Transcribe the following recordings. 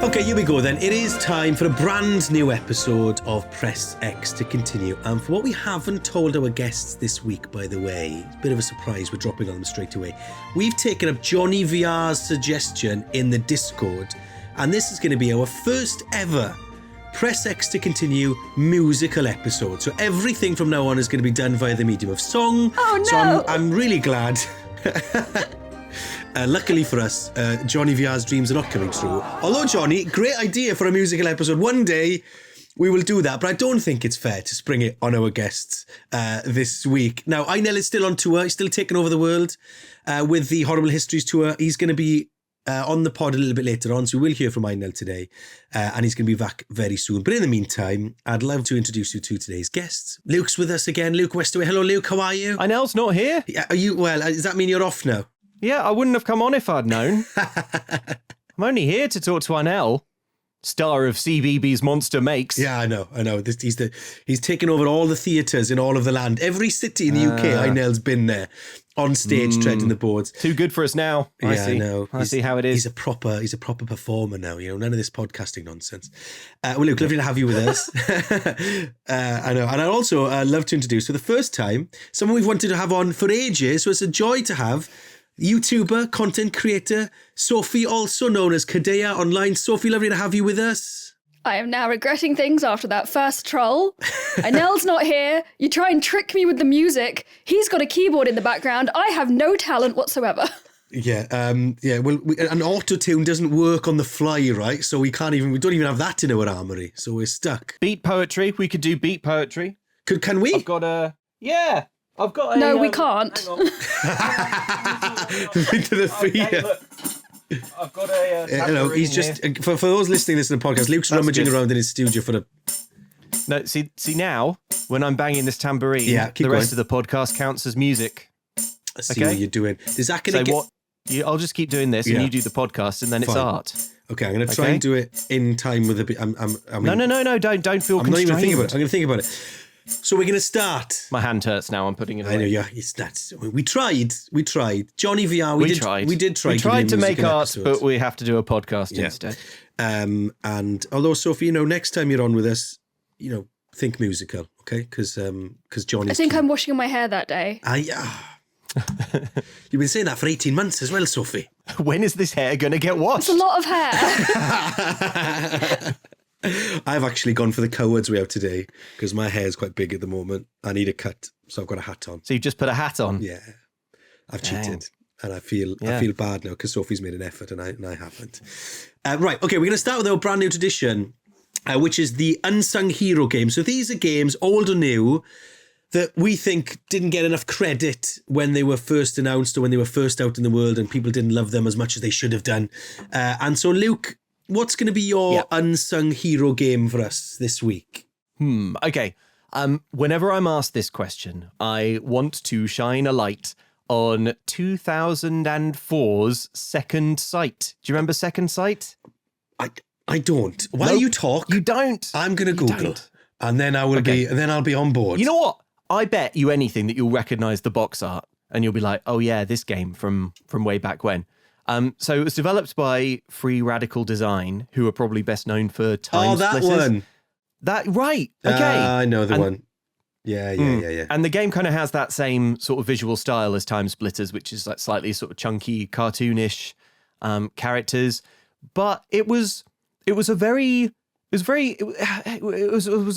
Okay, here we go then. It is time for a brand new episode of Press X to continue. And for what we haven't told our guests this week, by the way, it's a bit of a surprise, we're dropping on them straight away. We've taken up Johnny VR's suggestion in the Discord, and this is going to be our first ever Press X to continue musical episode. So everything from now on is going to be done via the medium of song. Oh no! So I'm really glad. Luckily for us, Johnny VR's dreams are not coming true. Although, Johnny, great idea for a musical episode. One day we will do that, but I don't think it's fair to spring it on our guests this week. Now, Einel is still on tour. He's still taking over the world with the Horrible Histories tour. He's going to be on the pod a little bit later on, so we will hear from Einel today, and he's going to be back very soon. But in the meantime, I'd love to introduce you to today's guests. Luke's with us again. Luke Westaway. Hello, Luke. How are you? Einel's not here. Are you? Well, does that mean you're off now? Yeah, I wouldn't have come on if I'd known. I'm only here to talk to Einel, star of CBeebies Monster Makes. Yeah, I know. He's taken over all the theatres in all of the land. Every city in the UK, Einel's been there on stage, treading the boards. Too good for us now. I see. I know. I see how it is. He's a proper performer now. You know, none of this podcasting nonsense. Well, Luke, lovely to have you with us. I know, and I'd also love to introduce for the first time someone we've wanted to have on for ages. So it's a joy to have. YouTuber, content creator, Sophie, also known as Cadaea online. Sophie, lovely to have you with us. I am now regretting things after that first troll. Einel's not here. You try and trick me with the music. He's got a keyboard in the background. I have no talent whatsoever. Yeah. Well, an auto-tune doesn't work on the fly, right? So we don't even have that in our armoury. So we're stuck. Beat poetry. We could do beat poetry. Can we? I've got a... Yeah. I've got a... No, we can't. Into the fear. Okay, look. I've got a... Hello, he's just... For those listening to this in the podcast, Luke's rummaging around in his studio for the... No, see now, when I'm banging this tambourine, the rest of the podcast counts as music. I see what you're doing. Is that going to get... I'll just keep doing this and you do the podcast and then it's art. Okay, I'm going to try and do it in time with a bit... No, don't feel constrained. I'm not even thinking about it. I'm going to think about it. So we're going to start. My hand hurts now. I'm putting it away. I know, yeah. We tried. Johnny VR, we did try. We tried to make art, but we have to do a podcast instead. And although, Sophie, next time you're on with us, think musical, okay? Because Johnny's... I think I'm washing my hair that day. You've been saying that for 18 months as well, Sophie. When is this hair going to get washed? It's a lot of hair. I've actually gone for the coward's way out today because my hair is quite big at the moment. I need a cut, so I've got a hat on. So you've just put a hat on? Yeah. I've cheated. And I feel bad now because Sophie's made an effort and I haven't. Right, okay, we're going to start with our brand new tradition, which is the Unsung Hero game. So these are games, old or new, that we think didn't get enough credit when they were first announced or when they were first out in the world and people didn't love them as much as they should have done. And so, Luke, what's going to be your unsung hero game for us this week? Okay. Whenever I'm asked this question, I want to shine a light on 2004's Second Sight. Do you remember Second Sight? I don't. While you talk, you don't. I'm going to Google, and then I'll be on board. You know what? I bet you anything that you'll recognise the box art, and you'll be like, "Oh yeah, this game from way back when." So it was developed by Free Radical Design, who are probably best known for Time Splitters. Oh, that one. That right? Okay, I know the one. Yeah. And the game kind of has that same sort of visual style as Time Splitters, which is like slightly sort of chunky, cartoonish characters. But it was a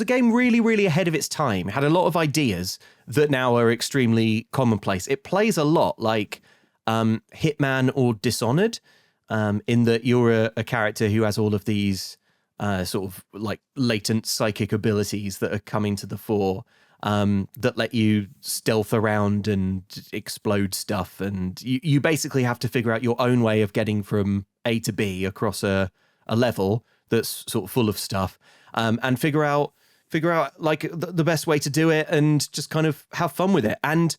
game really, really ahead of its time. It had a lot of ideas that now are extremely commonplace. It plays a lot like Hitman or Dishonored, in that you're a character who has all of these sort of like latent psychic abilities that are coming to the fore, that let you stealth around and explode stuff, and you basically have to figure out your own way of getting from A to B across a level that's sort of full of stuff, and figure out like the best way to do it and just kind of have fun with it. And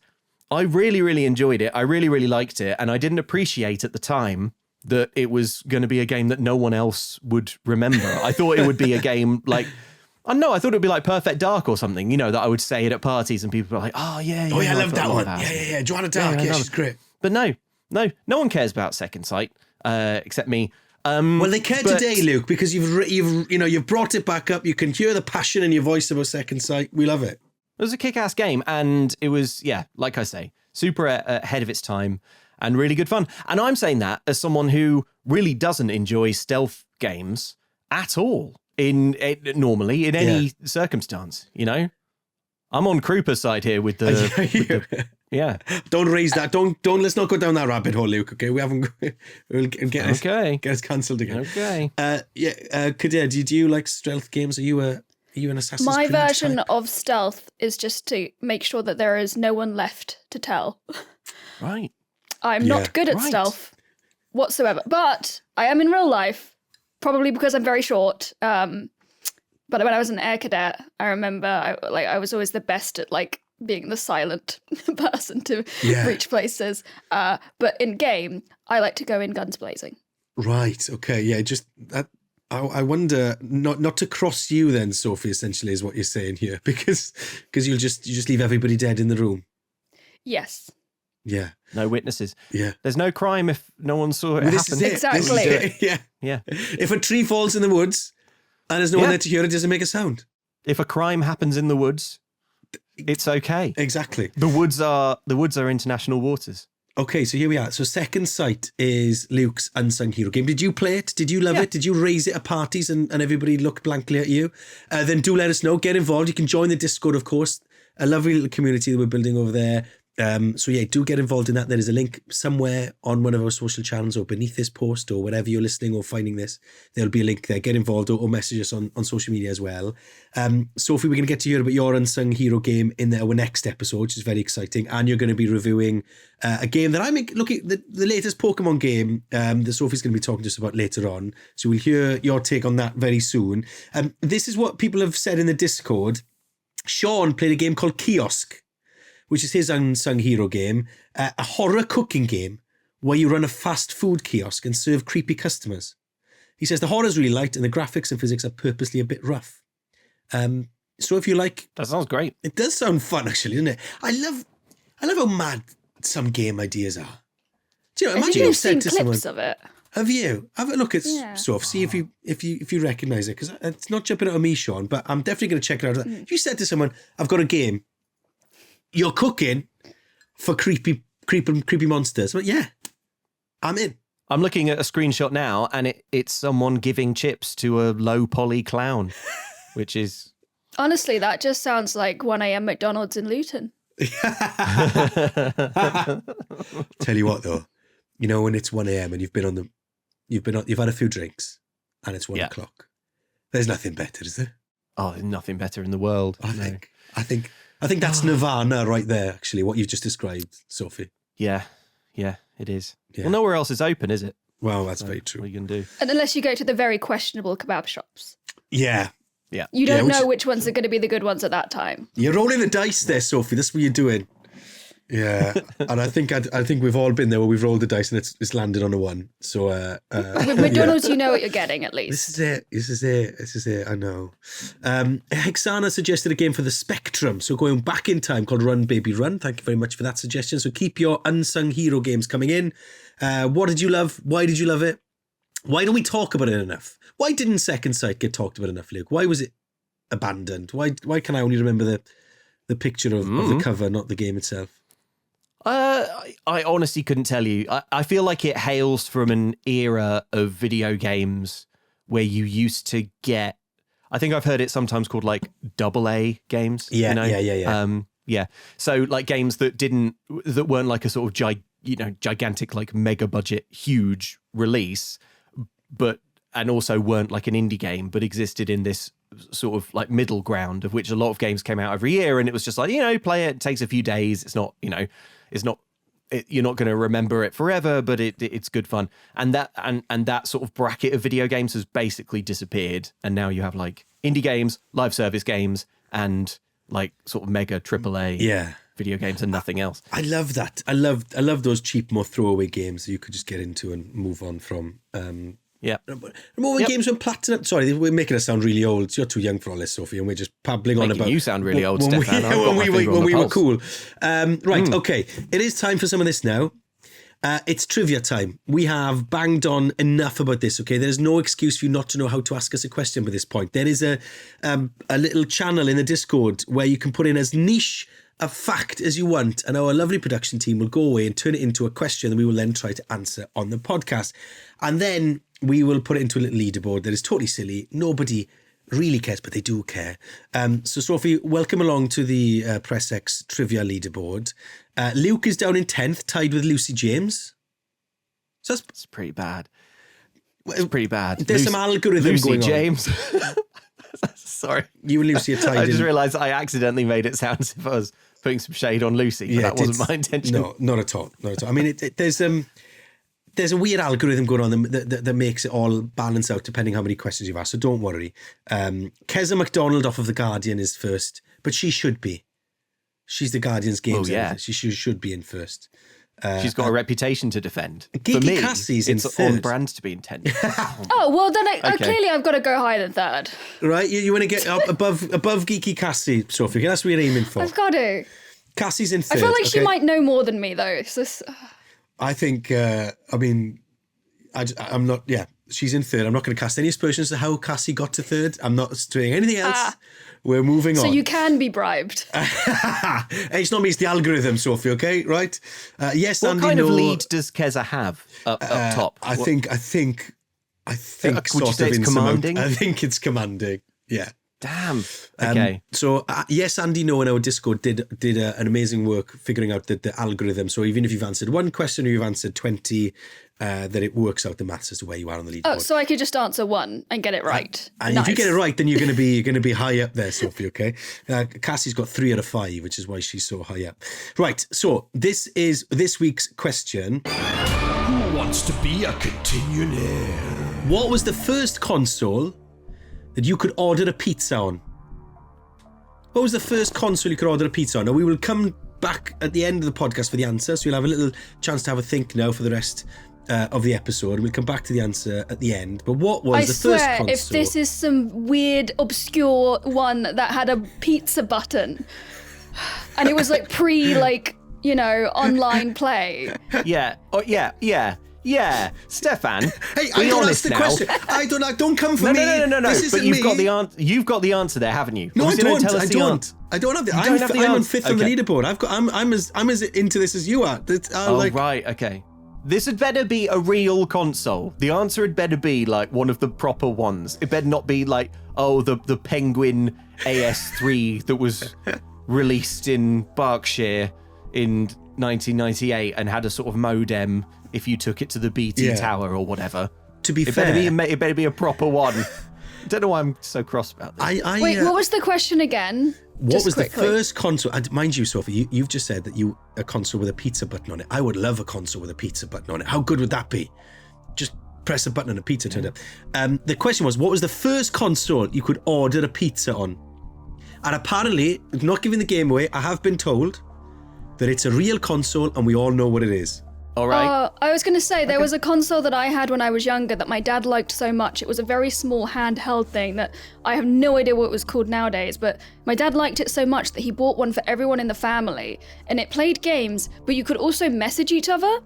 I really, really enjoyed it. I really, really liked it. And I didn't appreciate at the time that it was going to be a game that no one else would remember. I thought it would be a game like, I don't know, I thought it would be like Perfect Dark or something, that I would say it at parties and people were like, oh, yeah. I love that one. Yeah. Joanna Dark, she's great. But no one cares about Second Sight, except me. Well, they care today, Luke, because you've brought it back up. You can hear the passion in your voice about Second Sight. We love it. It was a kick-ass game, and it was, like I say, super ahead of its time and really good fun. And I'm saying that as someone who really doesn't enjoy stealth games at all normally in any circumstance, I'm on Krupa's side here with the Don't raise that. Don't. Let's not go down that rabbit hole, Luke. Okay, we'll get us cancelled again. Okay. Cadaea, do you like stealth games? Are you an Assassin's Creed My version type? of stealth is just to make sure that there is no one left to tell. Right. I'm not good at stealth whatsoever, but I am in real life, probably because I'm very short. But when I was an air cadet, I remember I was always the best at being the silent person to reach places. But in game, I like to go in guns blazing. Right. Okay. Yeah. Just that. I wonder not to cross you then, Sophie. Essentially, is what you're saying here, because you just leave everybody dead in the room. Yes. Yeah. No witnesses. Yeah. There's no crime if no one saw it happen. Exactly. Yeah. If a tree falls in the woods and there's no one there to hear it, doesn't make a sound. If a crime happens in the woods, it's okay. Exactly. The woods are international waters. Okay, so here we are. So Second Sight is Luke's unsung hero game. Did you play it? Did you love it? Did you raise it at parties and everybody looked blankly at you? Then do let us know. Get involved. You can join the Discord, of course. A lovely little community that we're building over there. Do get involved in that. There is a link somewhere on one of our social channels or beneath this post or wherever you're listening or finding this. There'll be a link there. Get involved or message us on social media as well. Sophie, we're going to get to hear about your unsung hero game in our next episode, which is very exciting. And you're going to be reviewing a game that I'm looking at, the latest Pokemon game that Sophie's going to be talking to us about later on. So we'll hear your take on that very soon. This is what people have said in the Discord. Sean played a game called Kiosk, which is his unsung hero game, a horror cooking game where you run a fast food kiosk and serve creepy customers. He says the horror is really light and the graphics and physics are purposely a bit rough. So if you like... That sounds great. It does sound fun, actually, doesn't it? I love how mad some game ideas are. Do you know, imagine you've said to someone... of it. Have you? Have a look at stuff. See if you recognise it, because it's not jumping out of me, Sean, but I'm definitely going to check it out. If you said to someone, I've got a game, you're cooking for creepy monsters. But I'm in. I'm looking at a screenshot now, and it's someone giving chips to a low poly clown, which is... Honestly, that just sounds like 1 a.m. McDonald's in Luton. Tell you what, though, when it's 1 a.m. and you've had a few drinks, and it's 1 o'clock. There's nothing better, is there? Oh, there's nothing better in the world. I think that's nirvana right there, actually, what you've just described, Sophie. Yeah, it is. Yeah. Well, nowhere else is open, is it? Well, that's very true. What are you going to do? And unless you go to the very questionable kebab shops. Yeah. You don't know which ones are going to be the good ones at that time. You're rolling the dice there, Sophie. That's what you're doing. Yeah. And I think we've all been there where we've rolled the dice and it's landed on a 1. So with McDonald's, you know what you're getting at least. This is it. I know. Hexana suggested a game for the Spectrum, so going back in time, called Run Baby Run. Thank you very much for that suggestion. So keep your unsung hero games coming in. What did you love? Why did you love it? Why don't we talk about it enough? Why didn't Second Sight get talked about enough, Luke? Why was it abandoned? Why can I only remember the picture of the cover, not the game itself? I honestly couldn't tell you. I feel like it hails from an era of video games where you used to get... I think I've heard it sometimes called like AA games. Yeah. So like games that weren't like a sort of gigantic, like mega budget, huge release, and also weren't like an indie game, but existed in this sort of like middle ground of which a lot of games came out every year. And it was just like, play it takes a few days. It's not, you're not going to remember it forever, but it's good fun. And that sort of bracket of video games has basically disappeared. And now you have like indie games, live service games, and like sort of mega AAA video games and nothing else. I love that. I love those cheap, more throwaway games that you could just get into and move on from. Remember when games went platinum? Sorry, we're making us sound really old. You're too young for all this, Sophie, and we're just babbling on about... You sound really old, Steffan. When we were cool. Right, okay. It is time for some of this now. It's trivia time. We have banged on enough about this, okay? There's no excuse for you not to know how to ask us a question by this point. There is a little channel in the Discord where you can put in as niche a fact as you want, and our lovely production team will go away and turn it into a question that we will then try to answer on the podcast. And then we will put it into a little leaderboard that is totally silly. Nobody really cares, but they do care. So Sophie, welcome along to the PressX trivia leaderboard. Luke is down in 10th, tied with Lucy James. So It's pretty bad. It's pretty bad. There's some algorithm Lucy going James. Sorry. You and Lucy are tied I just in. realised I accidentally made it sound as if I was putting some shade on Lucy, but that wasn't my intention. No, not at all. Not at all. I mean, there's a weird algorithm going on that makes it all balance out depending how many questions you've asked. So don't worry. Keza MacDonald off of The Guardian is first, but she should be. She's The Guardian's games. Oh, yeah. She should be in first. She's got a reputation to defend. Geeky For me, Cassie's in it's third. on brand to be in 10th. Oh, well, then Okay. clearly I've got to go higher than third. Right? You want to get up above Geeky Cassie, Sophie. That's what you're aiming for. I've got to. Cassie's in third. I feel like she okay? might know more than me, though. It's just, I think, I'm not, yeah, she's in third. I'm not going to cast any aspersions to how Cassie got to third. I'm not doing anything else. We're moving on. so you can be bribed. Hey, it's not me, it's the algorithm, Sophie, okay? Right? Yes, What Andy, kind of no. lead does Keza have up top? I think Would you sort say of it's in commanding? I think it's commanding. Yeah. Damn. Okay. So yes, Andy No in our Discord did an amazing work figuring out the algorithm. So even if you've answered one question or you've answered 20, that it works out the maths as to where you are on the leaderboard. Oh, so I could just answer one and get it right. And Nice. if you get it right, then you're going to be high up there, Sophie. Okay. Cassie's got 3 out of 5, which is why she's so high up. Right. So this is this week's question. Who wants to be a continuaire? What was the first console that you could order a pizza on? What was the first console you could order a pizza on? Now, we will come back at the end of the podcast for the answer, so you'll have a little chance to have a think now for the rest of the episode. We'll come back to the answer at the end. But what was I the swear, first console? if this is some weird, obscure one that had a pizza button, and it was like online play. Yeah. Oh, yeah. Steffan. Hey, be I don't honest ask the now. question. Don't come for me. No. This But isn't you've me. got the answer. You've got the answer there, haven't you? No, I Obviously, don't. Tell us I the don't. answer. I don't have the. You don't have the I'm on answer. 5th on the Okay. leaderboard. I'm as into this as you are. Right. Okay. This had better be a real console. The answer had better be like one of the proper ones. It better not be like, the Penguin AS3 that was released in Berkshire in 1998 and had a sort of modem if you took it to the BT tower or whatever. To be It fair, better be a proper one. Don't know why I'm so cross about this. Wait, what was the question again? What Just was quickly. the first console? And mind you, Sophie, you've just said that a console with a pizza button on it. I would love a console with a pizza button on it. How good would that be? Just press a button and a pizza turned up. The question was, what was the first console you could order a pizza on? And apparently, not giving the game away, I have been told that it's a real console and we all know what it is. All right. I was going to say, there was a console that I had when I was younger that my dad liked so much. It was a very small handheld thing that I have no idea what it was called nowadays, but my dad liked it so much that he bought one for everyone in the family. And it played games, but you could also message each other.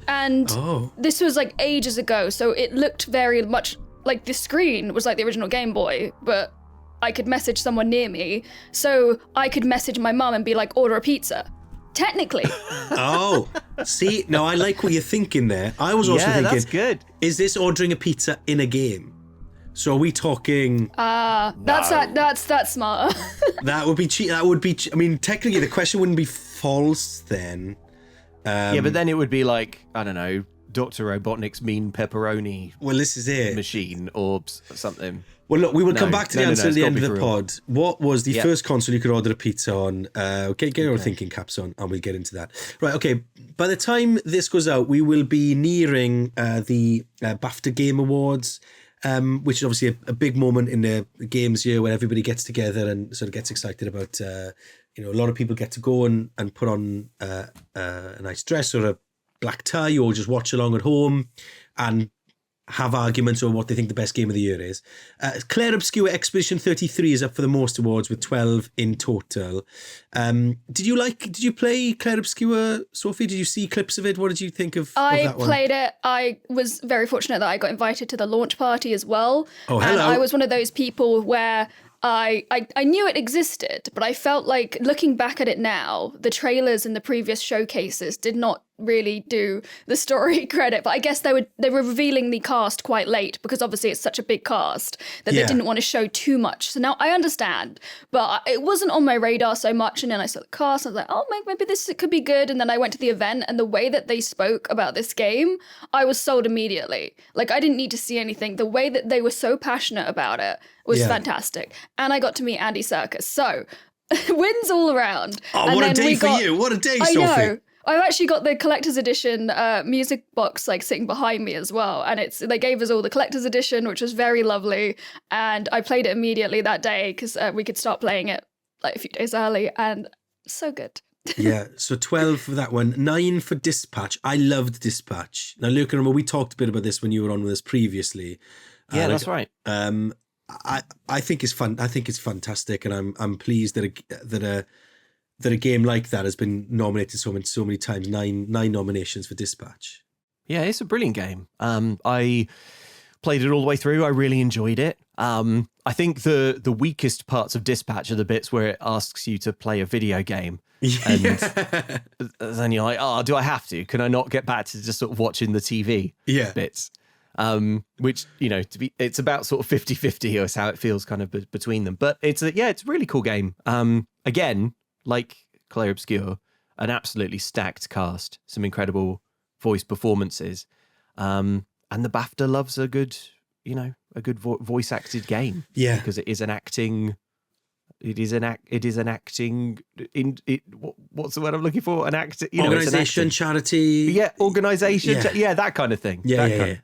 And this was like ages ago, so it looked very much like the screen was like the original Game Boy, but I could message someone near me. So I could message my mum and be like, order a pizza. Technically. Oh, see, now I like what you're thinking there. I was also thinking, that's good. Is this ordering a pizza in a game? So are we talking? That's smarter. That would be cheap. That would be. I mean, technically, the question wouldn't be false then. Yeah, but then it would be like, I don't know, Dr. Robotnik's mean pepperoni Well, this is it. machine or something. Well, look, we will come No, back to the no, no, answer no, at the it's end of gotta the be for real. pod. What was the Yeah. first console you could order a pizza on? Get your thinking caps on, and we'll get into that. Right, okay. By the time this goes out, we will be nearing the BAFTA Game Awards, which is obviously a big moment in the games year where everybody gets together and sort of gets excited about, a lot of people get to go and put on a nice dress or a black tie or just watch along at home. And have arguments over what they think the best game of the year is. Claire Obscure Expedition 33 is up for the most awards with 12 in total. Did you play Claire Obscure, Sophie? Did you see clips of it? What did you think of that one? I played it. I was very fortunate that I got invited to the launch party as well. Oh, hello. And I was one of those people where I knew it existed, but I felt like, looking back at it now, the trailers and the previous showcases did not really do the story credit. But I guess they were revealing the cast quite late, because obviously it's such a big cast that they didn't want to show too much. So now I understand, but it wasn't on my radar so much. And then I saw the cast, and I was like, oh, maybe this could be good. And then I went to the event, and the way that they spoke about this game, I was sold immediately. Like, I didn't need to see anything. The way that they were so passionate about it was fantastic. And I got to meet Andy Serkis. So wins all around. Oh, and what a day for you. What a day, Sophie. I know. I've actually got the collector's edition music box like sitting behind me as well. And they gave us all the collector's edition, which was very lovely. And I played it immediately that day because we could start playing it like a few days early. And so good. Yeah, so 12 for that one. 9 for Dispatch. I loved Dispatch. Now, Luke, remember we talked a bit about this when you were on with us previously. Yeah, that's right. I think it's fun. I think it's fantastic, and I'm pleased that a game like that has been nominated so many times. Nine nominations for Dispatch. Yeah, it's a brilliant game. I played it all the way through. I really enjoyed it. I think the weakest parts of Dispatch are the bits where it asks you to play a video game. And then you're like, oh, do I have to? Can I not get back to just sort of watching the TV bits? Which, it's about sort of 50-50 is how it feels kind of between them. But it's a really cool game. Again, like Claire Obscure, an absolutely stacked cast, some incredible voice performances. And the BAFTA loves a good voice acted game. Yeah. Because it is an acting... what's the word I'm looking for? An act, organisation, charity. Yeah, organisation. Yeah, that kind of thing. Yeah.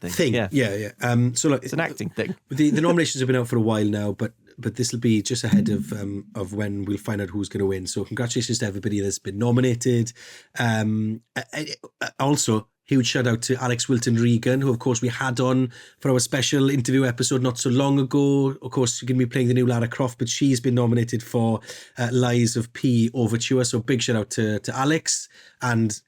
So look, it's an acting thing. The nominations have been out for a while now, but this will be just ahead of when we'll find out who's going to win. So congratulations to everybody that's been nominated. Also, huge shout out to Alex Wilton Regan, who of course we had on for our special interview episode not so long ago. Of course, you're going to be playing the new Lara Croft, but she's been nominated for Lies of P Overture. So big shout out to Alex. And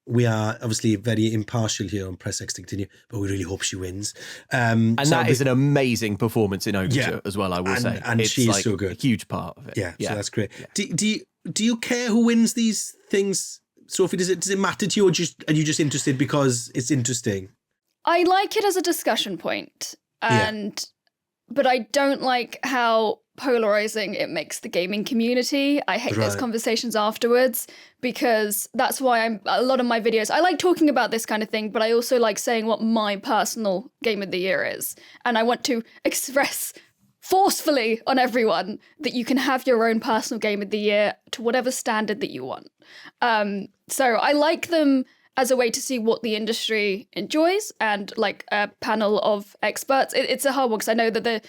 we are obviously very impartial here on Press X to Continue, but we really hope she wins. And that is an amazing performance in Overture as well, I will say. And it's she's so good. A huge part of it. Yeah, so that's great. Yeah. Do you care who wins these things, Sophie? Does it matter to you, or are you just interested because it's interesting? I like it as a discussion point, but I don't like how polarizing it makes the gaming community. I hate those conversations afterwards, because that's why a lot of my videos, I like talking about this kind of thing, but I also like saying what my personal game of the year is. And I want to express forcefully on everyone that you can have your own personal game of the year to whatever standard that you want. So I like them as a way to see what the industry enjoys, and like a panel of experts. It's a hard one, because I know that the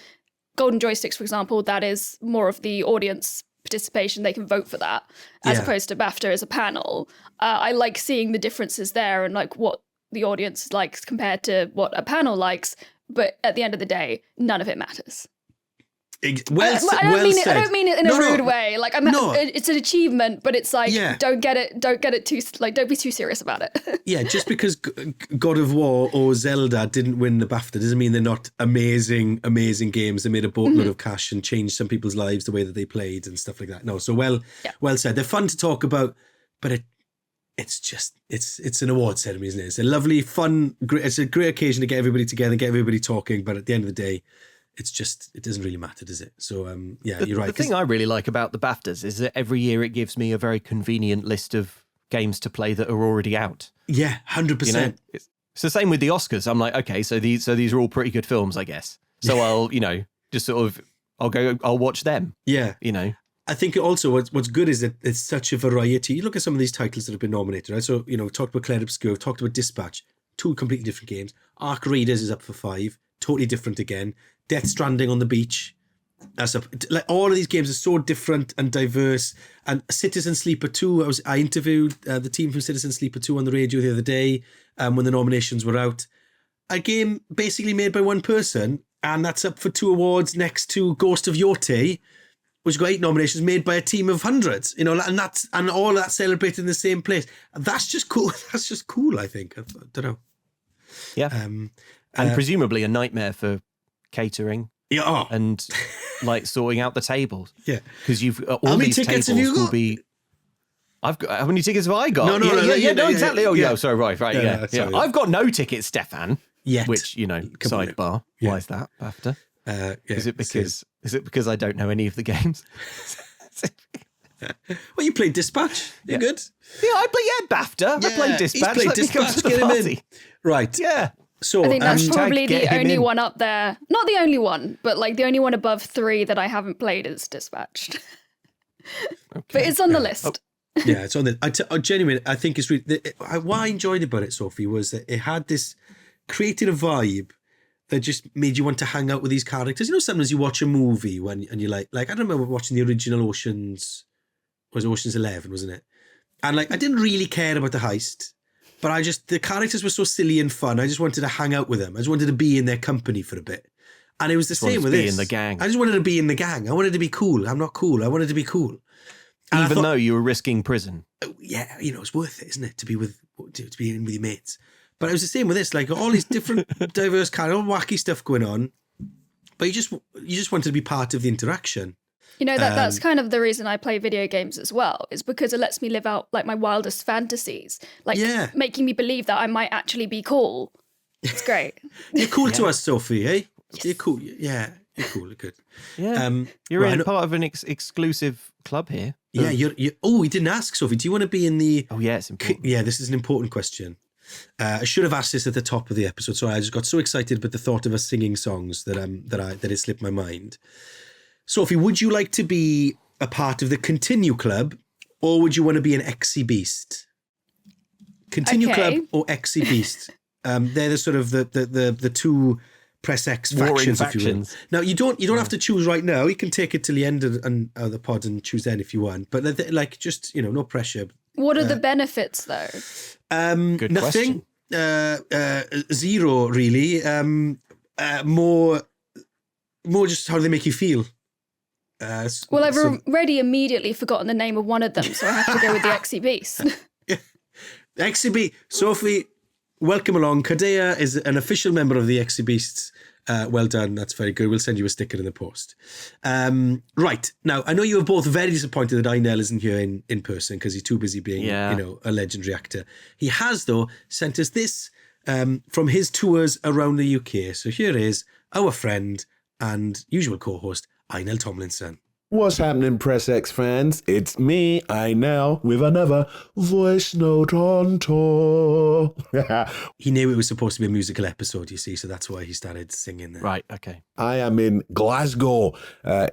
Golden Joysticks, for example, that is more of the audience participation. They can vote for that, as opposed to BAFTA as a panel. I like seeing the differences there, and like what the audience likes compared to what a panel likes. But at the end of the day, none of it matters. I don't mean it in a rude way. Like, it's an achievement, but it's like, don't get it too, like, don't be too serious about it. Yeah, just because God of War or Zelda didn't win the BAFTA doesn't mean they're not amazing games. They made a boatload of cash and changed some people's lives the way that they played and stuff like that. No, so well said. They're fun to talk about, but it's an award ceremony, isn't it? It's a lovely, fun, it's a great occasion to get everybody together, get everybody talking, but at the end of the day, it doesn't really matter, does it? So, you're right. The thing I really like about the BAFTAs is that every year it gives me a very convenient list of games to play that are already out. Yeah, 100%. It's the same with the Oscars. I'm like, okay, so these are all pretty good films, I guess. So I'll, just sort of, I'll watch them. Yeah. I think also what's good is that it's such a variety. You look at some of these titles that have been nominated, right? So, talked about Claire Obscure, talked about Dispatch, 2 completely different games. Arc Raiders is up for 5, totally different again. Death Stranding on the beach. All of these games are so different and diverse. And Citizen Sleeper 2, I interviewed the team from Citizen Sleeper 2 on the radio the other day when the nominations were out. a game basically made by one person, and that's up for 2 awards next to Ghost of Yote, which got 8 nominations, made by a team of hundreds, and all of that celebrated in the same place. That's just cool. That's just cool, I think. I don't know. Yeah. And presumably a nightmare for catering. Yeah. Oh. And like sorting out the tables. Yeah. Because you've all how many these tickets tables have you got? will be. I've got, how many tickets have I got? No, exactly. Oh, yeah. Sorry, right. Yeah, Yeah. sorry. I've got no tickets, Steffan. Yet. Which, sidebar. Yeah. Why is that, BAFTA? Yeah, Is it because I don't know any of the games? Well, you played Dispatch. You're good. Yeah, I play BAFTA. I played Dispatch. He's played Let me come Dispatch. to the Get him in. party. Right. Yeah. So I think that's hashtag probably get the him only in. one up there. Not the only one, but like the only one above 3 that I haven't played is Dispatched. But it's on the list. yeah, it's on the. Genuinely, I think it's really. What I enjoyed about it, Sophie, was that it had this created a vibe that just made you want to hang out with these characters. You know, sometimes you watch a movie and you're like I don't remember watching the original Ocean's 11, wasn't it? And like I didn't really care about the heist, but the characters were so silly and fun. I just wanted to hang out with them. I just wanted to be in their company for a bit. And it was the same with this. In the gang. I just wanted to be in the gang. I wanted to be cool. I'm not cool. I wanted to be cool. And Even though you were risking prison. Yeah, it's worth it, isn't it, to be in with your mates. But it was the same with this, like all these different diverse characters, all wacky stuff going on. But you just wanted to be part of the interaction. That's kind of the reason I play video games as well, is because it lets me live out like my wildest fantasies, like making me believe that I might actually be cool. It's great. You're cool to us, Sophie, eh? Yes. You're cool. Yeah, you're cool. You're good. Yeah. You're in part of an exclusive club here. Yeah, you're. Oh, we didn't ask, Sophie. Do you want to be in the? Oh, yeah, it's important. Yeah, this is an important question. I should have asked this at the top of the episode. Sorry, I just got so excited about the thought of us singing songs that it slipped my mind. Sophie, would you like to be a part of the Continue Club, or would you want to be an Exy Beast? Continue Club or Exy Beast? They're the sort of the two Press X factions, if you will. Now you don't have to choose right now. You can take it till the end of the pod and choose then if you want. But just no pressure. What are the benefits though? Good nothing. Question. Zero really. More just how they make you feel. Well, I've already immediately forgotten the name of one of them, so I have to go with the Exy Beast. Exy Beast. Sophie, welcome along. Cadaea is an official member of the Exy Beasts. Well done. That's very good. We'll send you a sticker in the post. Right. Now, I know you were both very disappointed that Einel isn't here in person because he's too busy being, a legendary actor. He has, though, sent us this from his tours around the UK. So here is our friend and usual co-host, Einel Tomlinson. What's happening, Press X fans? It's me, Einel, with another voice note on tour. He knew it was supposed to be a musical episode, you see, so that's why he started singing there. Right, okay. I am in Glasgow,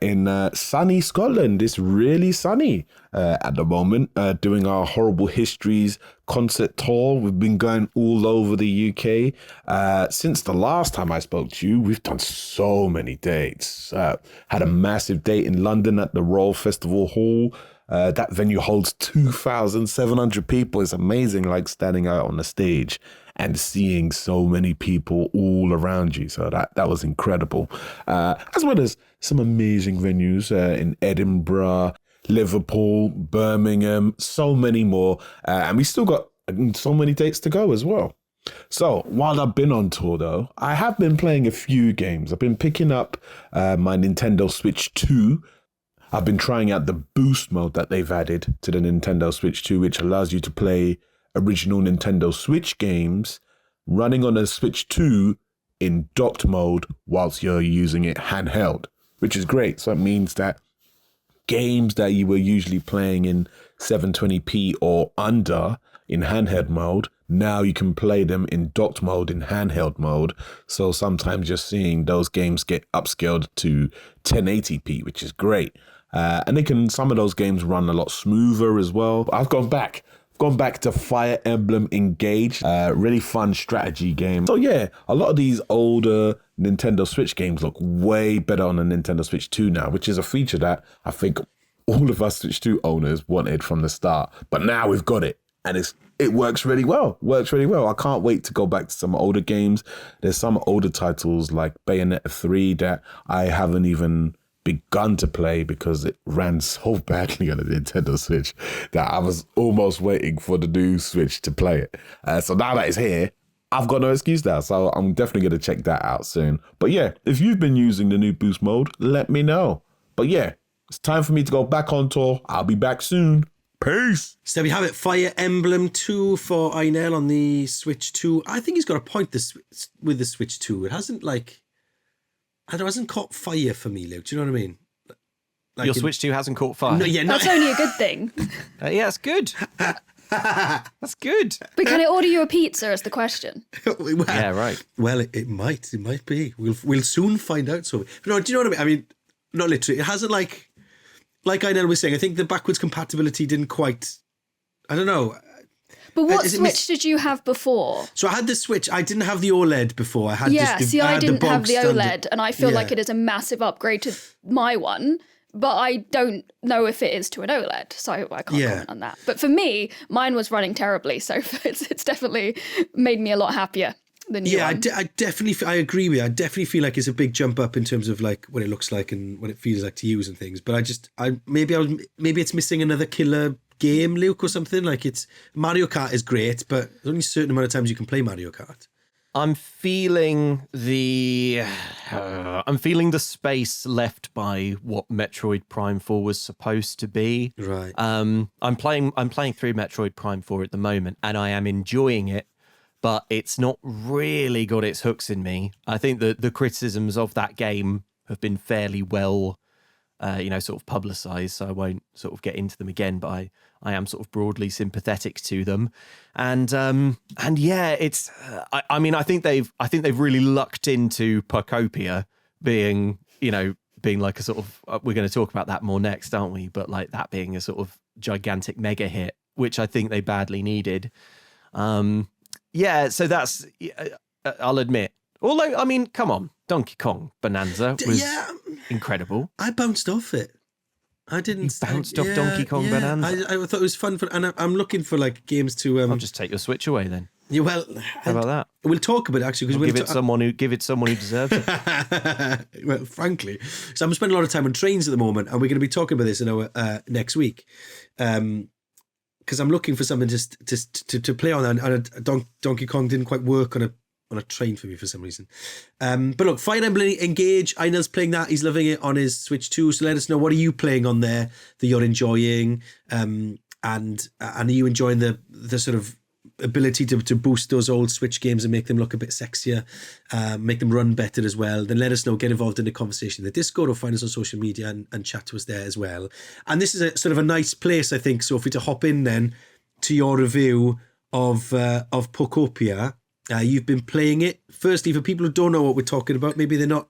in sunny Scotland. It's really sunny at the moment, doing our Horrible Histories concert tour. We've been going all over the UK. Since the last time I spoke to you, we've done so many dates. Had a massive date in London at the Royal Festival Hall. That venue holds 2,700 people. It's amazing, like standing out on the stage and seeing so many people all around you. So that was incredible. As well as some amazing venues in Edinburgh, Liverpool, Birmingham, so many more. And we still got so many dates to go as well. So while I've been on tour, though, I have been playing a few games. I've been picking up my Nintendo Switch 2. I've been trying out the boost mode that they've added to the Nintendo Switch 2, which allows you to play original Nintendo Switch games running on a Switch 2 in docked mode whilst you're using it handheld, which is great. So it means that games that you were usually playing in 720p or under in handheld mode, now you can play them in docked mode in handheld mode. So sometimes you're seeing those games get upscaled to 1080p, which is great. And some of those games run a lot smoother as well. I've gone back to Fire Emblem Engage, really fun strategy game. So yeah, a lot of these older Nintendo Switch games look way better on the Nintendo Switch 2 now, which is a feature that I think all of us Switch 2 owners wanted from the start. But now we've got it, and it works really well. I can't wait to go back to some older games. There's some older titles like Bayonetta 3 that I haven't even begun to play because it ran so badly on a Nintendo Switch that I was almost waiting for the new Switch to play it. So now that it's here, I've got no excuse now. So I'm definitely going to check that out soon. But yeah, if you've been using the new boost mode, let me know. But yeah, it's time for me to go back on tour. I'll be back soon. Peace. So we have it, Fire Emblem 2 for Einel on the Switch 2. I think he's got a point with the Switch 2. It hasn't it hasn't caught fire for me, Luke. Do you know what I mean? Your Switch 2 hasn't caught fire. No, yeah, That's only a good thing. Yeah, it's good. That's good. But can I order you a pizza is the question. Well, Yeah, right. Well, it might be. We'll soon find out. So, but no, do you know what I mean? I mean, not literally. It hasn't like Einel was saying. I think the backwards compatibility didn't quite. I don't know. But what Is it Switch did you have before? So I had the Switch. I didn't have the OLED before. I had I didn't have the bog OLED, standard. and I feel Yeah. like it is a massive upgrade to my one. But I don't know if it is to an OLED, so I can't comment on that. But for me, mine was running terribly, so it's definitely made me a lot happier than you. Yeah, I definitely, I agree with you. I definitely feel like it's a big jump up in terms of like what it looks like and what it feels like to use and things. But maybe it's missing another killer game, Luke, or something. Like Mario Kart is great, but there's only a certain amount of times you can play Mario Kart. I'm feeling the space left by what Metroid Prime 4 was supposed to be. Right. I'm playing through Metroid Prime 4 at the moment, and I am enjoying it, but it's not really got its hooks in me. I think that the criticisms of that game have been fairly well, sort of publicised, so I won't sort of get into them again, but I am sort of broadly sympathetic to them, and yeah, it's. I think they've really lucked into Pokopia being like a sort of. We're going to talk about that more next, aren't we? But like that being a sort of gigantic mega hit, which I think they badly needed. Yeah, so that's. I'll admit. Although, I mean, come on, Donkey Kong Bonanza was incredible. I bounced off it. I didn't. You bounced off Donkey Kong Bonanza. I thought it was fun, and I'm looking for like games to. I'll just take your Switch away then. Yeah, well, how about that? We'll talk about it actually because give it someone who deserves it. Well, frankly, so I'm spending a lot of time on trains at the moment, and we're going to be talking about this in our next week. Because I'm looking for something just to play on, and Donkey Kong didn't quite work on a train for me for some reason. But look, Fire Emblem Engage, Einel's playing that. He's loving it on his Switch too. So let us know, what are you playing on there that you're enjoying? And are you enjoying the sort of ability to boost those old Switch games and make them look a bit sexier, make them run better as well? Then let us know, get involved in the conversation in the Discord, or find us on social media and chat to us there as well. And this is a sort of a nice place, I think, Sophie, to hop in then to your review of Pokopia. You've been playing it. Firstly, for people who don't know what we're talking about, maybe they're not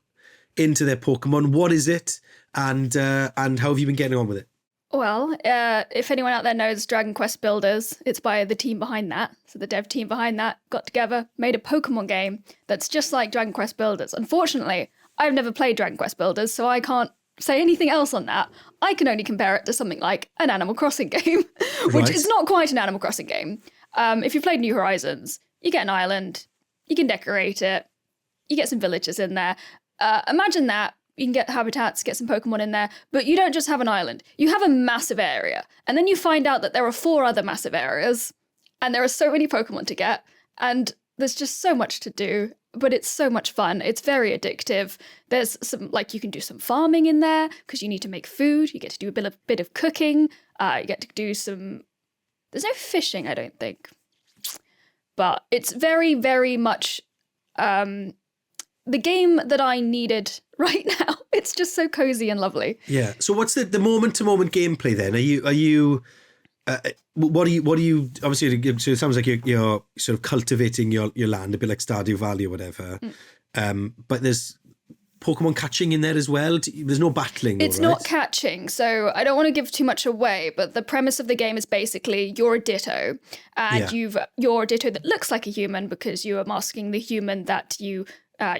into their Pokemon, what is it, and how have you been getting on with it? Well, if anyone out there knows Dragon Quest Builders, it's by the team behind that. So the dev team behind that got together, made a Pokemon game that's just like Dragon Quest Builders. Unfortunately, I've never played Dragon Quest Builders, so I can't say anything else on that. I can only compare it to something like an Animal Crossing game, which is not quite an Animal Crossing game. If you've played New Horizons, you get an island, you can decorate it, you get some villagers in there. Imagine that. You can get habitats, get some Pokemon in there, but you don't just have an island. You have a massive area. And then you find out that there are 4 other massive areas, and there are so many Pokemon to get, and there's just so much to do, but it's so much fun. It's very addictive. There's some, like, you can do some farming in there, because you need to make food. You get to do a bit of cooking. You get to do some... There's no fishing, I don't think. But it's very, very much the game that I needed right now. It's just so cozy and lovely. Yeah. So what's the moment-to-moment gameplay then? Are you what are you obviously, so it sounds like you're sort of cultivating your land a bit like Stardew Valley or whatever. But there's Pokemon catching in there as well. There's no battling though, it's not catching, so I don't want to give too much away, but the premise of the game is basically you're a Ditto, and you're a Ditto that looks like a human because you are masking the human that you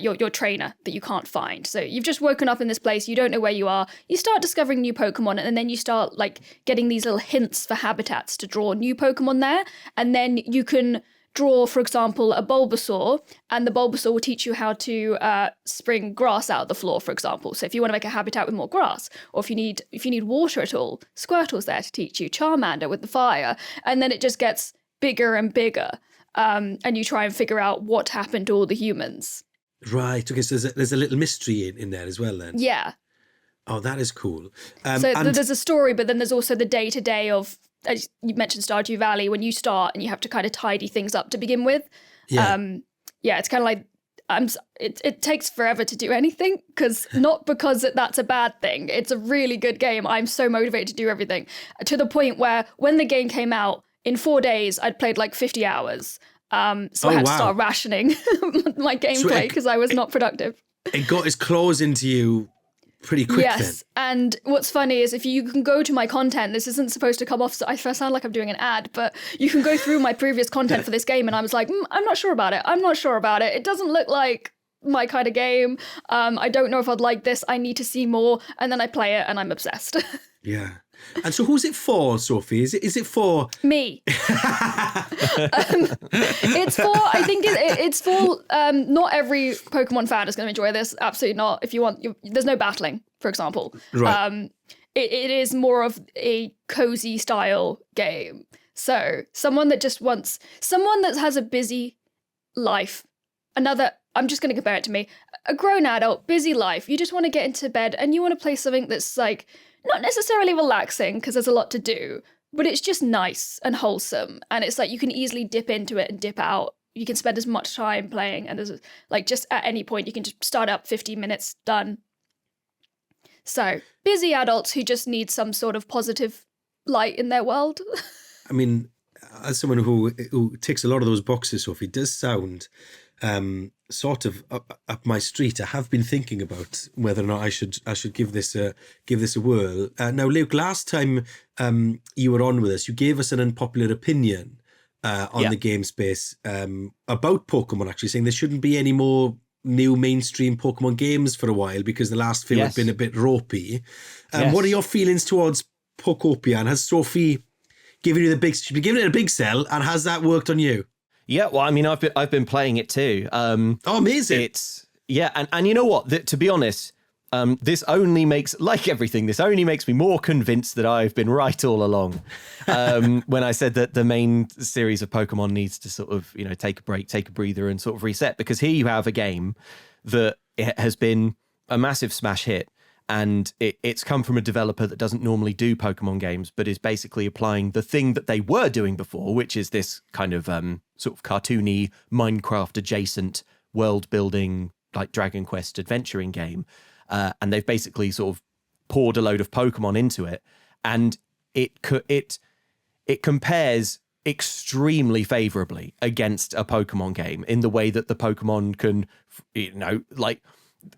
your trainer that you can't find. So you've just woken up in this place, you don't know where you are. You start discovering new Pokemon, and then you start like getting these little hints for habitats to draw new Pokemon there. And then you can draw, for example, a Bulbasaur, and the Bulbasaur will teach you how to spring grass out of the floor, for example. So if you want to make a habitat with more grass, or if you need water at all, Squirtle's there to teach you, Charmander with the fire, and then it just gets bigger and bigger, and you try and figure out what happened to all the humans. Right. Okay. So there's a little mystery in there as well then. Yeah. Oh, that is cool. So there's a story, but then there's also the day-to-day of, as you mentioned, Stardew Valley, when you start and you have to kind of tidy things up to begin with. Yeah. It's kind of like, it takes forever to do anything, because that's a bad thing. It's a really good game. I'm so motivated to do everything, to the point where when the game came out, in 4 days, I'd played like 50 hours. So I had to start rationing my gameplay because I was not productive. It got its claws into you pretty quick then. Yes, and what's funny is if you can go to my content, this isn't supposed to come off, so I sound like I'm doing an ad, but you can go through my previous content for this game, and I was like, I'm not sure about it. It doesn't look like my kind of game. I don't know if I'd like this. I need to see more. And then I play it and I'm obsessed. Yeah. And so who's it for, Sophie? Is it for me? It's for not every Pokemon fan is going to enjoy this. Absolutely not. If you want, there's no battling, for example. Right. It is more of a cozy style game. So someone that has a busy life, I'm just going to compare it to me, a grown adult, busy life. You just want to get into bed and you want to play something that's like not necessarily relaxing because there's a lot to do, but it's just nice and wholesome. And it's like you can easily dip into it and dip out. You can spend as much time playing, and there's like just at any point you can just start up 15 minutes, done. So busy adults who just need some sort of positive light in their world. I mean, as someone who ticks a lot of those boxes, Sophie, does sound sort of up my street. I have been thinking about whether or not I should give this a whirl. Now, Luke, last time you were on with us, you gave us an unpopular opinion on the game space about Pokemon, actually saying there shouldn't be any more new mainstream Pokemon games for a while because the last few have been a bit ropey. What are your feelings towards Pokopia, and has Sophie given you she's been giving it a big sell, and has that worked on you? Yeah, well, I mean, I've been playing it too. Amazing! And you know what? To be honest, this only makes me more convinced that I've been right all along. When I said that the main series of Pokemon needs to sort of, take a break, take a breather, and sort of reset, because here you have a game that has been a massive smash hit. And it's come from a developer that doesn't normally do Pokemon games, but is basically applying the thing that they were doing before, which is this kind of sort of cartoony Minecraft adjacent world building, like Dragon Quest adventuring game. And they've basically sort of poured a load of Pokemon into it. And it compares extremely favorably against a Pokemon game in the way that the Pokemon can,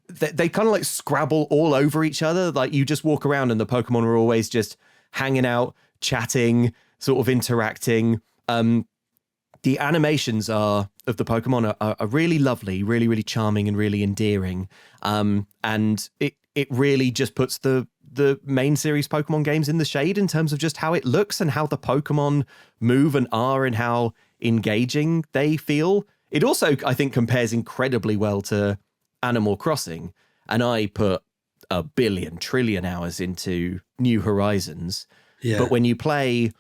they kind of like Scrabble all over each other. Like you just walk around and the Pokemon are always just hanging out, chatting, sort of interacting. The animations of the Pokemon are really lovely, really, really charming and really endearing. And it really just puts the main series Pokemon games in the shade in terms of just how it looks and how the Pokemon move and are and how engaging they feel. It also, I think, compares incredibly well to Animal Crossing, and I put 1 billion trillion hours into New Horizons. Yeah. But when you play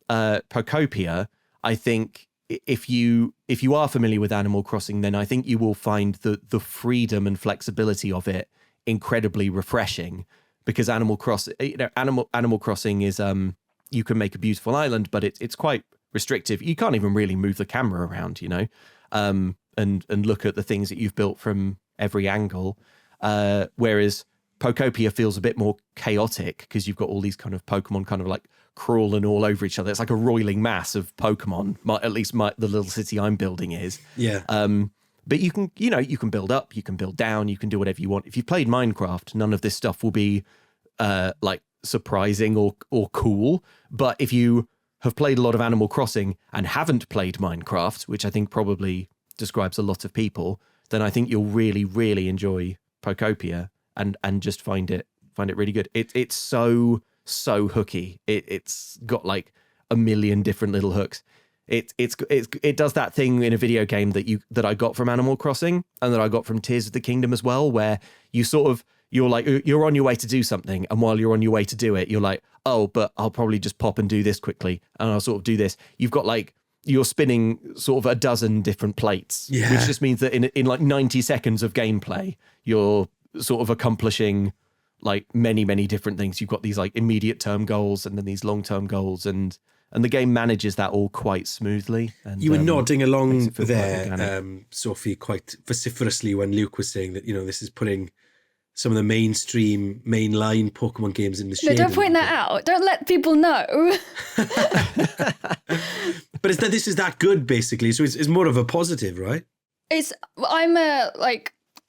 Pokopia, I think if you are familiar with Animal Crossing, then I think you will find the freedom and flexibility of it incredibly refreshing, because Animal Crossing is you can make a beautiful island, but it's quite restrictive. You can't even really move the camera around, and look at the things that you've built from every angle, whereas Pokopia feels a bit more chaotic because you've got all these kind of Pokemon kind of like crawling all over each other. It's like a roiling mass of Pokemon. At least the little city I'm building is. Yeah. But you can build up, you can build down, you can do whatever you want. If you've played Minecraft, none of this stuff will be like surprising or cool. But if you have played a lot of Animal Crossing and haven't played Minecraft, which I think probably describes a lot of people, then I think you'll really, really enjoy Pokopia and just find it really good. It's so hooky. It's got like a million different little hooks. It does that thing in a video game that I got from Animal Crossing and that I got from Tears of the Kingdom as well, where you're on your way to do something, and while you're on your way to do it, you're like, oh, but I'll probably just pop and do this quickly, and I'll sort of do this. You've got like, you're spinning sort of a dozen different plates, which just means that in like 90 seconds of gameplay, you're sort of accomplishing like many, many different things. You've got these like immediate term goals and then these long-term goals, and the game manages that all quite smoothly. And you were nodding along there, Sophie, quite vociferously when Luke was saying that, this is putting some of the mainline Pokemon games in the shade. No, don't point that out. Don't let people know. But this is that good, basically. So it's more of a positive, right? I'm a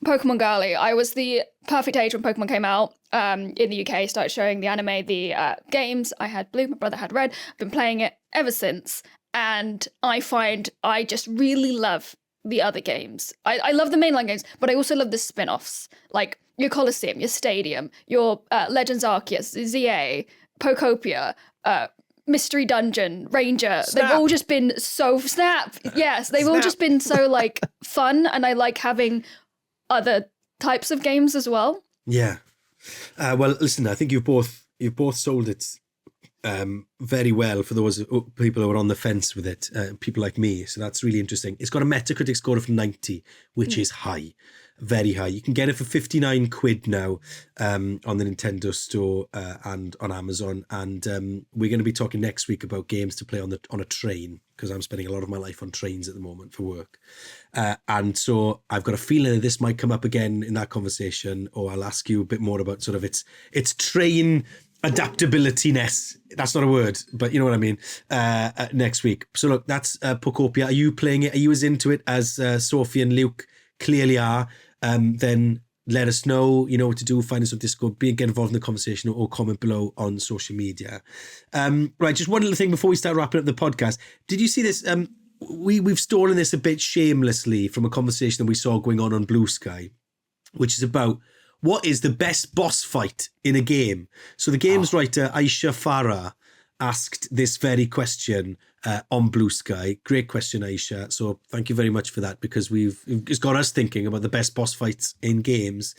Pokemon girly. I was the perfect age when Pokemon came out in the UK, started showing the anime, the games. I had Blue, my brother had Red. I've been playing it ever since. And I find I just really love the other games. I love the mainline games, but I also love the spin-offs. Like your Colosseum, your Stadium, your Legends Arceus, ZA, Pokopia, Mystery Dungeon, Ranger. Snap. They've all just been so... Snap! Yes, they've all just been so, like, fun, and I like having other types of games as well. Yeah. Well, listen, I think you've both sold it very well for those people who are on the fence with it, people like me. So that's really interesting. It's got a Metacritic score of 90, which is high, very high. You can get it for 59 quid now on the Nintendo Store and on Amazon. And we're going to be talking next week about games to play on a train, because I'm spending a lot of my life on trains at the moment for work. And so I've got a feeling that this might come up again in that conversation, or I'll ask you a bit more about sort of its train adaptability-ness. That's not a word, but you know what I mean, next week. So look, that's Pokopia. Are you playing it? Are you as into it as Sophie and Luke clearly are? Then let us know. You know what to do. Find us on Discord. Get involved in the conversation, or comment below on social media. Right, just one little thing before we start wrapping up the podcast. Did you see this? We've stolen this a bit shamelessly from a conversation that we saw going on Blue Sky, which is about what is the best boss fight in a game. So the games writer Aisha Farah asked this very question on Blue Sky. Great question, Aisha. So thank you very much for that, because it's got us thinking about the best boss fights in games.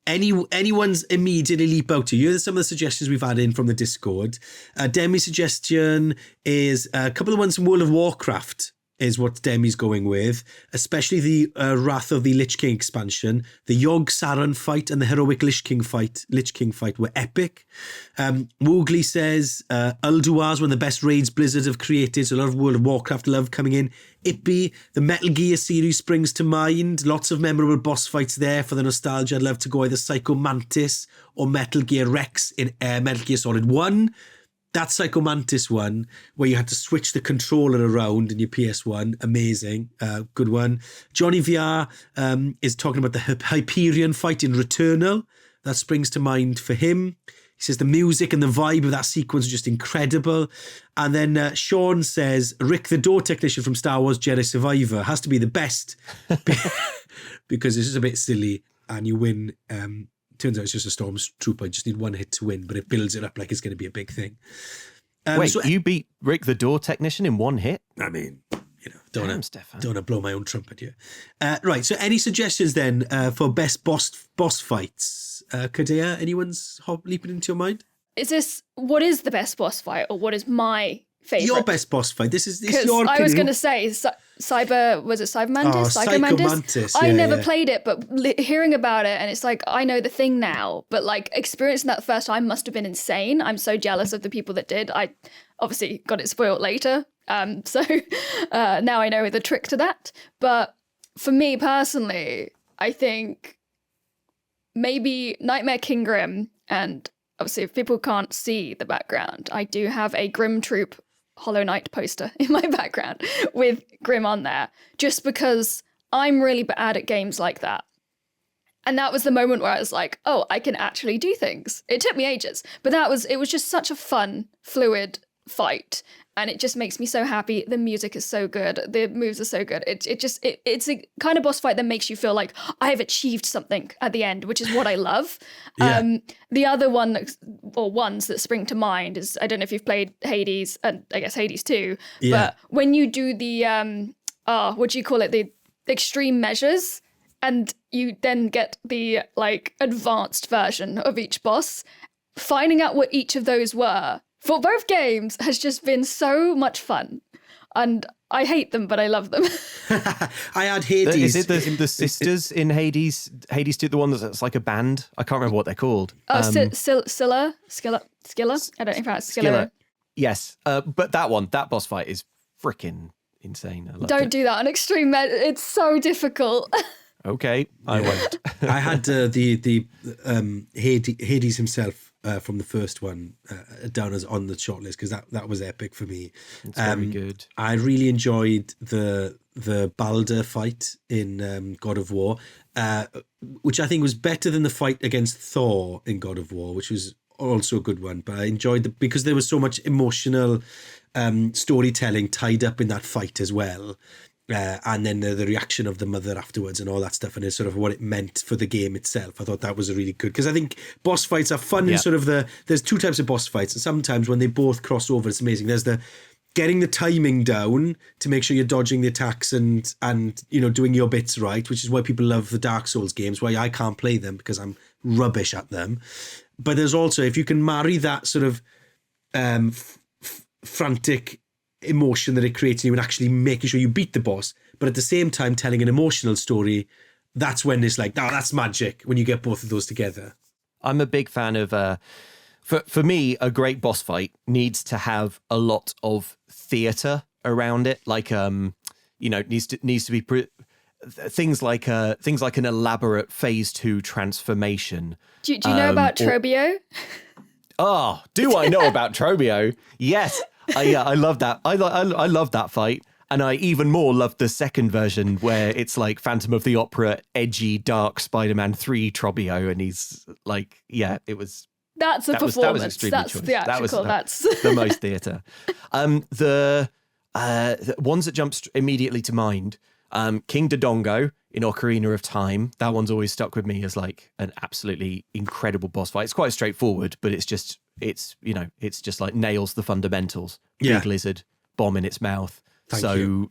Anyone's immediately leap out to you? Here's some of the suggestions we've had in from the Discord. Demi's suggestion is a couple of ones from World of Warcraft is what Demi's going with, especially the Wrath of the Lich King expansion. The Yogg-Saron fight and the heroic Lich King fight were epic. Woogly says Ulduar's one of the best raids Blizzard have created, so a lot of World of Warcraft love coming in. Ippy, the Metal Gear series springs to mind. Lots of memorable boss fights there for the nostalgia. I'd love to go either Psycho Mantis or Metal Gear Rex in Metal Gear Solid 1. That Psycho Mantis one, where you had to switch the controller around in your PS1, amazing, good one. Johnny VR is talking about the Hyperion fight in Returnal. That springs to mind for him. He says the music and the vibe of that sequence is just incredible. And then Sean says, Rick the Door Technician from Star Wars Jedi Survivor has to be the best because it's just a bit silly and you win... turns out it's just a Stormtrooper. You just need one hit to win, but it builds it up like it's going to be a big thing. Wait, you beat Rick the Door Technician in one hit? I mean, don't want to blow my own trumpet here. Right, so any suggestions then for best boss fights? Cadaea, anyone's leaping into your mind? What is the best boss fight, or what is my favourite? Your best boss fight. This is your opinion. I was going to say, was it Cyber Mantis? Psycho Mantis? I never played it, but hearing about it, and it's like, I know the thing now, but like experiencing that the first time must have been insane. I'm so jealous of the people that did. I obviously got it spoiled later. So now I know the trick to that. But for me personally, I think maybe Nightmare King Grim, and obviously if people can't see the background, I do have a Grim Troop Hollow Knight poster in my background with Grim on there, just because I'm really bad at games like that. And that was the moment where I was like, oh, I can actually do things. It took me ages, but it was just such a fun, fluid fight. and it just makes me so happy. The music is so good. The moves are so good. It's a kind of boss fight that makes you feel like I have achieved something at the end, which is what I love. Yeah. The other one, or ones that spring to mind, is, I don't know if you've played Hades, and I guess Hades 2, but when you do the, what do you call it? The extreme measures, and you then get the like advanced version of each boss, finding out what each of those were for both games has just been so much fun. And I hate them, but I love them. I had Hades. Is it the sisters in Hades 2, the one that's like a band? I can't remember what they're called. Oh, Skilla? I don't know if that's Skilla. Yes, but that boss fight is freaking insane. I loved Don't it. do that on extreme. It's so difficult. Okay, I won't. I had the Hades himself from the first one down as on the shortlist because that was epic for me. It's very good. I really enjoyed the Balder fight in God of War, which I think was better than the fight against Thor in God of War, which was also a good one. But I enjoyed because there was so much emotional storytelling tied up in that fight as well. And then the reaction of the mother afterwards and all that stuff, and it's sort of what it meant for the game itself. I thought that was a really good, because I think boss fights are fun in sort of there's two types of boss fights, and sometimes when they both cross over, it's amazing. There's the getting the timing down to make sure you're dodging the attacks and doing your bits right, which is why people love the Dark Souls games, why I can't play them because I'm rubbish at them. But there's also, if you can marry that sort of frantic emotion that it creates in you and actually making sure you beat the boss, but at the same time telling an emotional story, that's when it's like, that's magic when you get both of those together. I'm a big fan of for me, a great boss fight needs to have a lot of theater around it, like needs to be things like an elaborate phase 2 transformation. Do you know about Trobio? Do I know about Trobio? Yes. I love that. I love that fight, and I even more love the second version where it's like Phantom of the Opera, edgy, dark Spider-Man 3 Trobio, and he's like, it was. That's a performance. That was extremely that's choice. theatrical. That's the most theatre. The ones that jump immediately to mind, King Dodongo in Ocarina of Time. That one's always stuck with me as like an absolutely incredible boss fight. It's quite straightforward, but it's just like nails the fundamentals. Big lizard, bomb in its mouth. So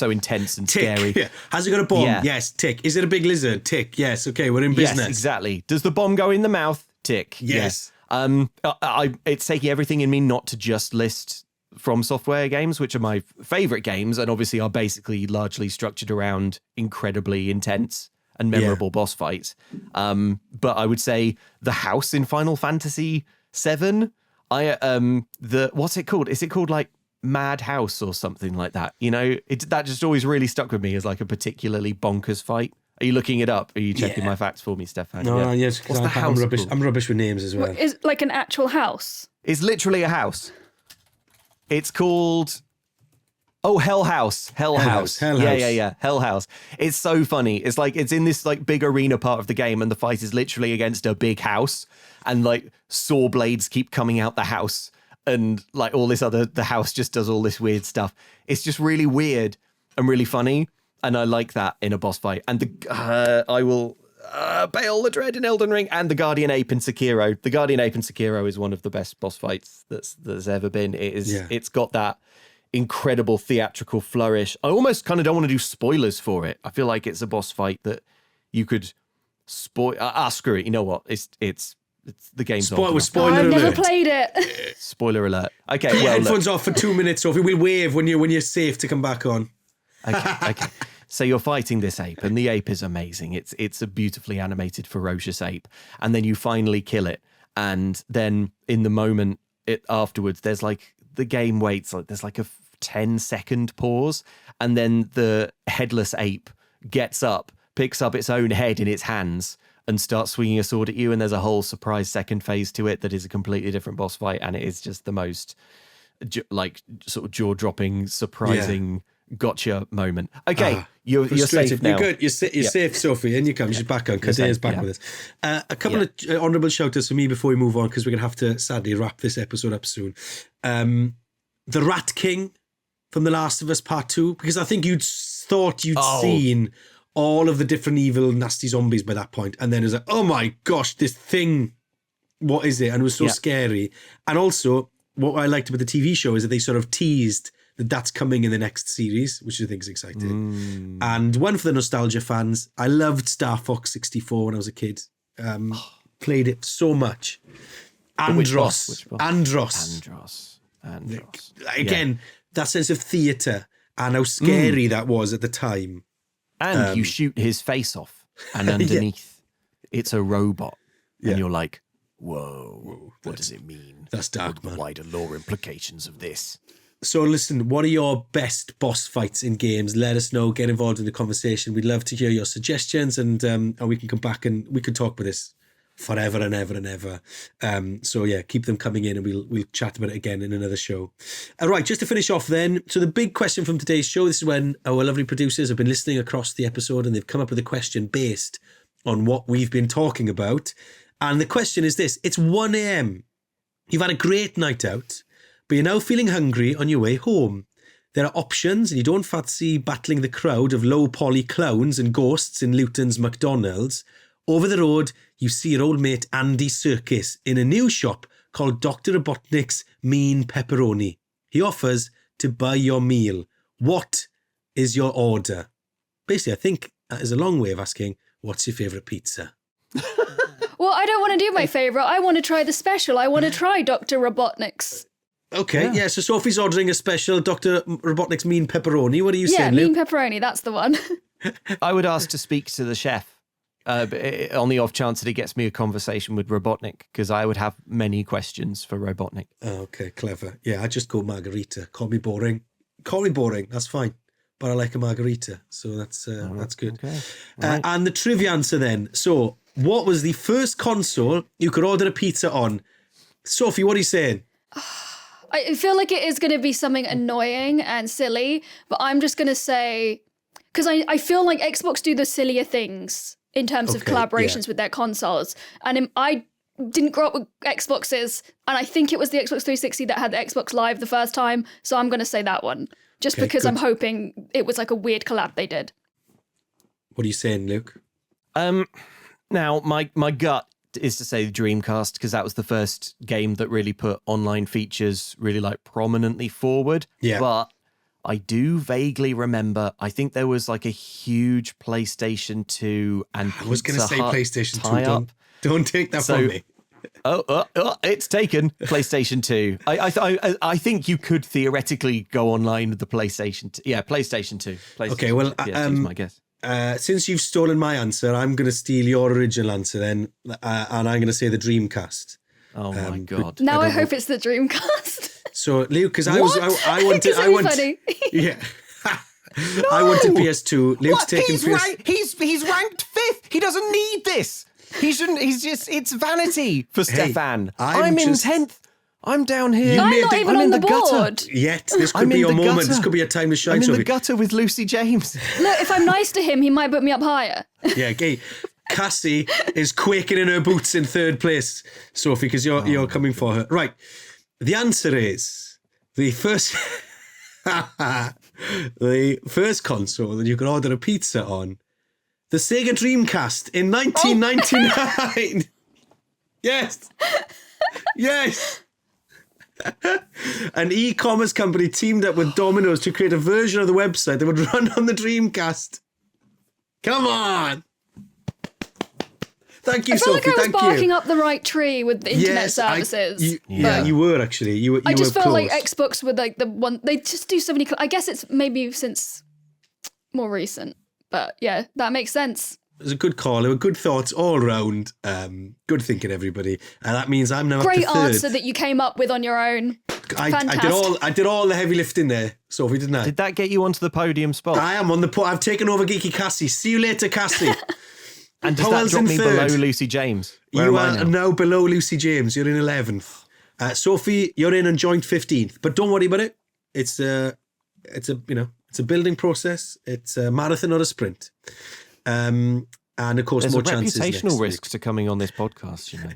intense and tick. Scary. Yeah. Has it got a bomb? Yeah. Yes, tick. Is it a big lizard? Tick. Yes. Okay, we're in business. Yes, exactly. Does the bomb go in the mouth? Tick. Yes. It's taking everything in me not to just list From Software games, which are my favorite games and obviously are basically largely structured around incredibly intense and memorable boss fights. But I would say the house in Final Fantasy VII, what's it called? Is it called like Mad House or something like that? That just always really stuck with me as like a particularly bonkers fight. Are you looking it up? Are you checking my facts for me, Steffan? No, yes, What's the I'm house rubbish. called? I'm rubbish with names as well. Is like an actual house? It's literally a house. It's called Hell House. Hell House. Yeah. Hell House. It's so funny. It's like it's in this like big arena part of the game, and the fight is literally against a big house, and like saw blades keep coming out the house, and like all this the house just does all this weird stuff. It's just really weird and really funny, and I like that in a boss fight. And I will Bail the Dread in Elden Ring and the Guardian Ape in Sekiro. The Guardian Ape in Sekiro is one of the best boss fights that's ever been. It's got that incredible theatrical flourish. I almost kind of don't want to do spoilers for it. I feel like it's a boss fight that you could spoil. Screw it. You know what? It's the game's Spoiler I've alert. never played it. Spoiler alert. Okay, Put your well, headphones off for 2 minutes, Sophie. We'll wave when you're safe to come back on. Okay. So you're fighting this ape, and the ape is amazing. It's a beautifully animated, ferocious ape, and then you finally kill it, and then in the moment afterwards, there's like the game waits. Like there's like a 10-second pause, and then the headless ape gets up, picks up its own head in its hands, and starts swinging a sword at you. And there's a whole surprise second phase to it that is a completely different boss fight, and it is just the most like sort of jaw-dropping, surprising. Gotcha moment. Okay, you're safe now. You're good. You're safe, Sophie. In you come. She's back on. Cadea's back with us. A couple of honourable shout-outs for me before we move on, because we're going to have to sadly wrap this episode up soon. the Rat King from The Last of Us Part 2, because I think you'd thought you'd seen all of the different evil, nasty zombies by that point, and then it was like, oh my gosh, this thing, what is it? And it was so scary. And also, what I liked about the TV show is that they sort of teased that that's coming in the next series, which I think is exciting. And one for the nostalgia fans, I loved Star Fox 64 when I was a kid. Played it so much. Andros. Again, that sense of theatre and how scary that was at the time. And you shoot his face off, and underneath it's a robot. And you're like, whoa, what does it mean? That's dark, what are man. the wider lore implications of this? So listen, what are your best boss fights in games? Let us know. Get involved in the conversation. We'd love to hear your suggestions, and we can come back and we can talk about this forever and ever and ever. So yeah, keep them coming in, and we'll chat about it again in another show. All right, just to finish off then. So the big question from today's show, this is when our lovely producers have been listening across the episode and they've come up with a question based on what we've been talking about. And the question is this: it's 1 a.m. You've had a great night out, but you're now feeling hungry on your way home. There are options, and you don't fancy battling the crowd of low-poly clowns and ghosts in Luton's McDonald's. Over the road, you see your old mate Andy Serkis in a new shop called Dr. Robotnik's Mean Pepperoni. He offers to buy your meal. What is your order? Basically, I think that is a long way of asking, what's your favourite pizza? Well, I don't want to do my favourite. I want to try the special. I want to try Dr. Robotnik's. Okay, yeah, so Sophie's ordering a special Dr. Robotnik's Mean Pepperoni. What are you saying, Mean Luke? Pepperoni, that's the one. I would ask to speak to the chef on the off chance that he gets me a conversation with Robotnik, because I would have many questions for Robotnik. Okay, clever. Yeah, I just go margarita. Call me boring. Call me boring, that's fine. But I like a margarita, so that's good. Okay. Right. And the trivia answer then. So, what was the first console you could order a pizza on? Sophie, what are you saying? I feel like it is going to be something annoying and silly, but I'm just going to say, because I feel like Xbox do the sillier things in terms of collaborations with their consoles. And I didn't grow up with Xboxes, and I think it was the Xbox 360 that had the Xbox Live the first time, so I'm going to say that one. Just because good. I'm hoping it was like a weird collab they did. What are you saying, Luke? Now, my gut is to say the Dreamcast, because that was the first game that really put online features really like prominently forward. Yeah. But I do vaguely remember, I think there was like a huge PlayStation 2 and I was going to say Hut PlayStation 2. Don't take that from me. It's taken. PlayStation 2. I think you could theoretically go online with the PlayStation 2. Yeah, PlayStation 2. Okay, well, is my guess. Since you've stolen my answer, I'm going to steal your original answer then, and I'm going to say the Dreamcast. Oh my god! Now I hope it's the Dreamcast. So, Luke, because I wanted, yeah. I wanted PS2. Luke's taking He's ranked 5th. He doesn't need this. He shouldn't. It's vanity for Steffan. I'm in 10th. I'm down here. I'm not even on the board. Gutter. Yet this could be your moment. Gutter. This could be a time to shine. I'm in Sophie. the gutter with Lucy James. Look, if I'm nice to him, he might put me up higher. Yeah, okay. Cassie is quaking in her boots in 3rd place, Sophie, because you're coming for her. Right. The answer is the first console that you could order a pizza on, the Sega Dreamcast in 1999. Yes. Yes. An e-commerce company teamed up with Domino's to create a version of the website that would run on the Dreamcast. Come on. Thank you, Sophie. I feel like I was barking up the right tree with the internet services. You were actually. You I just were felt close. like Xbox were like the one. They just do so many. I guess it's maybe since more recent, but yeah, that makes sense. It was a good call. There were good thoughts all around. Good thinking, everybody. And that means I'm now great up to 3rd. Answer that you came up with on your own. I did all the heavy lifting there, Sophie, didn't I? Did that get you onto the podium spot? I am on the podium. I've taken over Geeky Cassie. See you later, Cassie. And does that drop me below Lucy James? You are now below Lucy James. You're in 11th. Sophie, you're in on joint 15th. But don't worry about it. It's a building process. It's a marathon or a sprint. And of course, there's more a chances. Reputational risk to coming on this podcast, you know.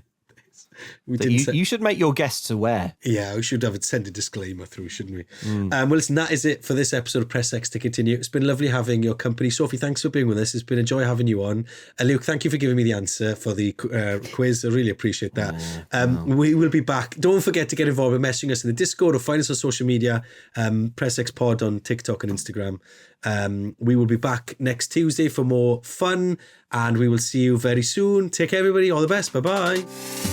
You should make your guests aware. Yeah, we should send a disclaimer through, shouldn't we? Well, listen, that is it for this episode of Press X to Continue. It's been lovely having your company. Sophie, thanks for being with us. It's been a joy having you on. Luke, thank you for giving me the answer for the quiz. I really appreciate that. We will be back. Don't forget to get involved with messaging us in the Discord or find us on social media, Press X Pod on TikTok and Instagram. We will be back next Tuesday for more fun, and we will see you very soon. Take care, everybody. All the best. Bye-bye.